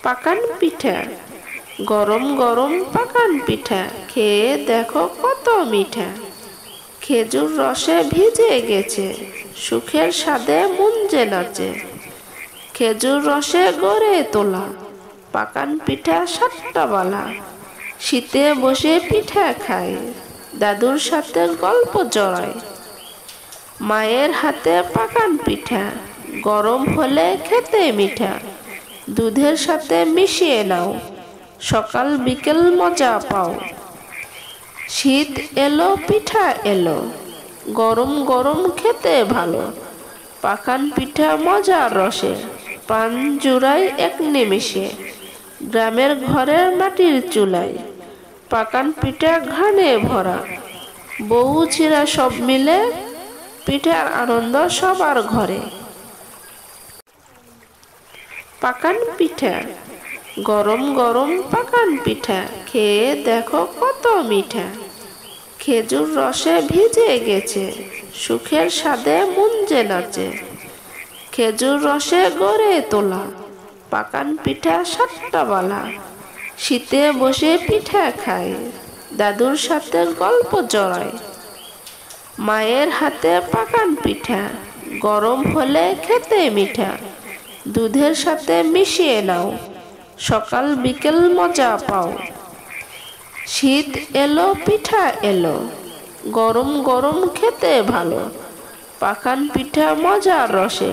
পাকান পিঠা, গরম গরম পাকান পিঠা, খেয়ে দেখো কত মিঠা। খেজুর রসে ভিজে গেছে, সুখের স্বাদে মন যে নাচে। খেজুর রসে গড়ে তোলা, পাকান পিঠা সাতটা বালা। শীতে বসে পিঠা খায়, দাদুর সাথে গল্প জড়ায়। মায়ের হাতে পাকান পিঠা, গরম হলে খেতে মিঠা। দুধের সাথে মিশিয়ে নাও, সকাল বিকেল মজা পাও। শীত এলো পিঠা এলো, গরম গরম খেতে ভালো। পাকান পিঠা মজার রসে, প্রাণ জুড়ায় এক নিমিষে। গ্রামের ঘরের মাটির চুলায়, পাকান পিঠা ঘানে ভরা। বউ ছিঁড়া সব মিলে, পিঠার আনন্দ সবার ঘরে। পাকান পিঠা, গরম গরম পাকান পিঠা, খেয়ে দেখো কত মিঠা। খেজুর রসে ভিজে গেছে, সুখের স্বাদে মন যে নাচে। খেজুর রসে গড়ে তোলা, পাকান পিঠা সাতটা বালা। শীতে বসে পিঠা খায়, দাদুর সাথে গল্প জড়ায়। মায়ের হাতে পাকান পিঠা, গরম হলে খেতে মিঠা। দুধের সাথে মিশিয়ে নাও, সকাল বিকেল মজা পাও। শীত এলো পিঠা এলো, গরম গরম খেতে ভালো। পাকান পিঠা মজার রসে,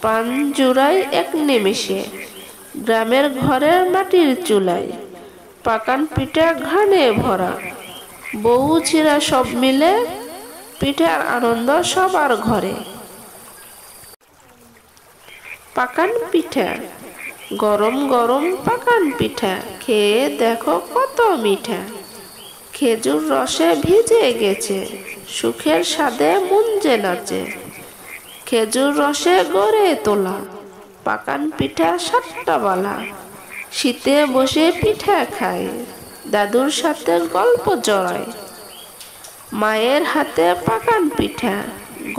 প্রাণ জুড়ায় এক নিমিষে। গ্রামের ঘরের মাটির চুলায়, পাকান পিঠা ঘানে ভরা। বউ ছিঁড়া সব মিলে, পিঠার আনন্দ সবার ঘরে। পাকান পিঠা, গরম গরম পাকান পিঠা, খেয়ে দেখো কত মিঠা। খেজুর রসে ভিজে গেছে, সুখের স্বাদে মন যে নাচে। খেজুর রসে গড়ে তোলা, পাকান পিঠা সাতটা বালা। শীতে বসে পিঠা খায়, দাদুর সাথে গল্প জড়ায়। মায়ের হাতে পাকান পিঠা,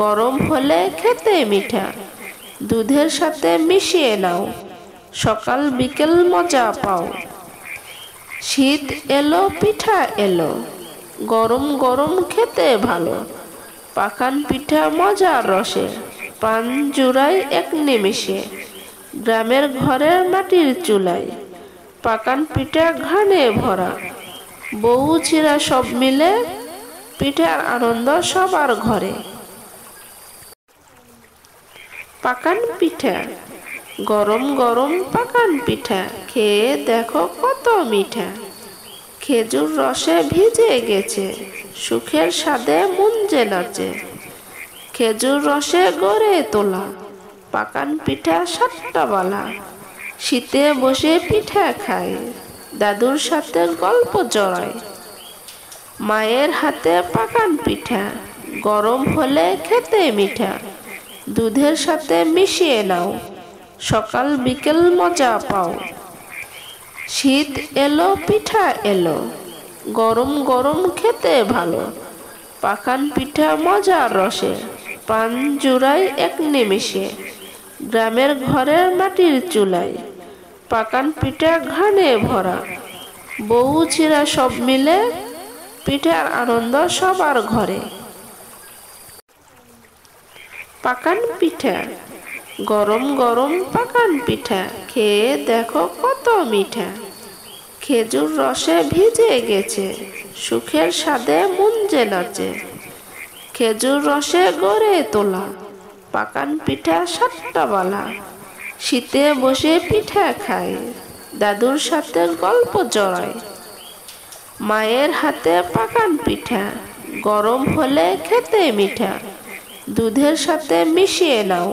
গরম হলে খেতে মিঠা। দুধের সাথে মিশিয়ে নাও, সকাল বিকেল মজা পাও। শীত এলো পিঠা এলো, গরম গরম খেতে ভালো। পাকান পিঠা মজার রসে, প্রাণ জুড়ায় এক নিমিষে। গ্রামের ঘরের মাটির চুলায়, পাকান পিঠা ঘানে ভরা। বউ ছিঁড়া সব মিলে, পিঠার আনন্দ সবার ঘরে। পাকান পিঠা, গরম গরম পাকান পিঠা, খেয়ে দেখো কত মিঠা। খেজুর রসে ভিজে গেছে, সুখের স্বাদে মন যে নাচে। খেজুর রসে গড়ে তোলা, পাকান পিঠা সাতটা বালা। শীতে বসে পিঠা খায়, দাদুর সাথে গল্প জড়ায়। মায়ের হাতে পাকান পিঠা, গরম হলে খেতে মিঠা। দুধের সাথে মিশিয়ে নাও, সকাল বিকেল মজা পাও। শীত এলো পিঠা এলো, গরম গরম খেতে ভালো। পাকান পিঠা মজার রসে, প্রাণ জুড়ায় এক নিমিষে। গ্রামের ঘরের মাটির চুলায়, পাকান পিঠা ঘানে ভরা। বউ ছিঁড়া সব মিলে, পিঠার আনন্দ সবার ঘরে। পাকান পিঠা, গরম গরম পাকান পিঠা, খেয়ে দেখো কত মিঠা। খেজুর রসে ভিজে গেছে, সুখের স্বাদে মন যে নাচে। খেজুর রসে গড়ে তোলা, পাকান পিঠা সাতটা বালা। শীতে বসে পিঠা খায়, দাদুর সাথে গল্প জড়ায়। মায়ের হাতে পাকান পিঠা, গরম হলে খেতে মিঠা। দুধের সাথে মিশিয়ে নাও,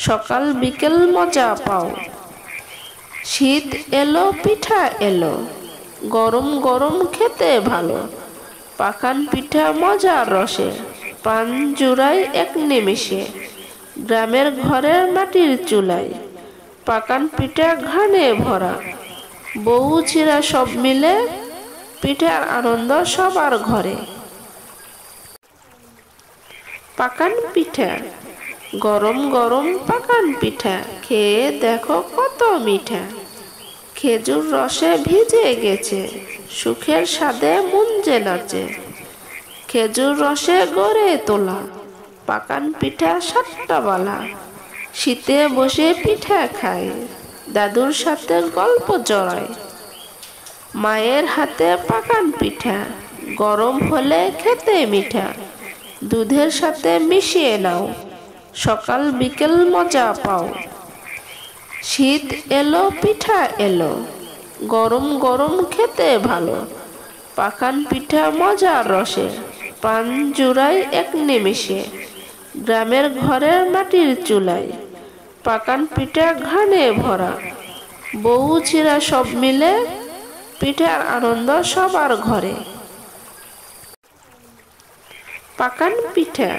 সকাল বিকেল মজা পাও। শীত এলো পিঠা এলো, গরম গরম খেতে ভালো। পাকান পিঠা মজার রসে, প্রাণ জুড়ায় এক নিমিষে। গ্রামের ঘরের মাটির চুলায়, পাকান পিঠা ঘানে ভরা। বউ ছিঁড়া সব মিলে, পিঠার আনন্দ সবার ঘরে। পাকান পিঠা, গরম গরম পাকান পিঠা, খেয়ে দেখো কত মিঠা। খেজুর রসে ভিজে গেছে, সুখের স্বাদে মন যে নাচে। খেজুর রসে গড়ে তোলা পাকান পিঠা 7টা বালা। শীতে বসে পিঠা খায়, দাদুর সাথে গল্প জড়ায়। মায়ের হাতে পাকান পিঠা, গরম হলে খেতে মিঠা। দুধের সাথে মিশিয়ে নাও, সকাল বিকেল মজা পাও। শীত এলো পিঠা এলো, গরম গরম খেতে ভালো। পাকান পিঠা মজার রসে, প্রাণ জুড়ায় এক নিমিষে। গ্রামের ঘরের মাটির চুলায় পাকান পিঠা ঘানে ভরা। বউ ছিঁড়া সব মিলে পিঠার আনন্দ সবার ঘরে। পাকান পিঠা,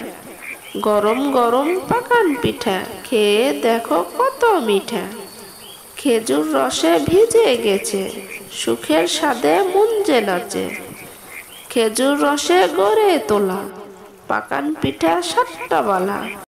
গরম গরম পাকান পিঠা, খেয়ে দেখো কত মিঠা। খেজুর রসে ভিজে গেছে, সুখের স্বাদে মন যে নাচে। খেজুর রসে গড়ে তোলা পাকান পিঠা 7টা বালা।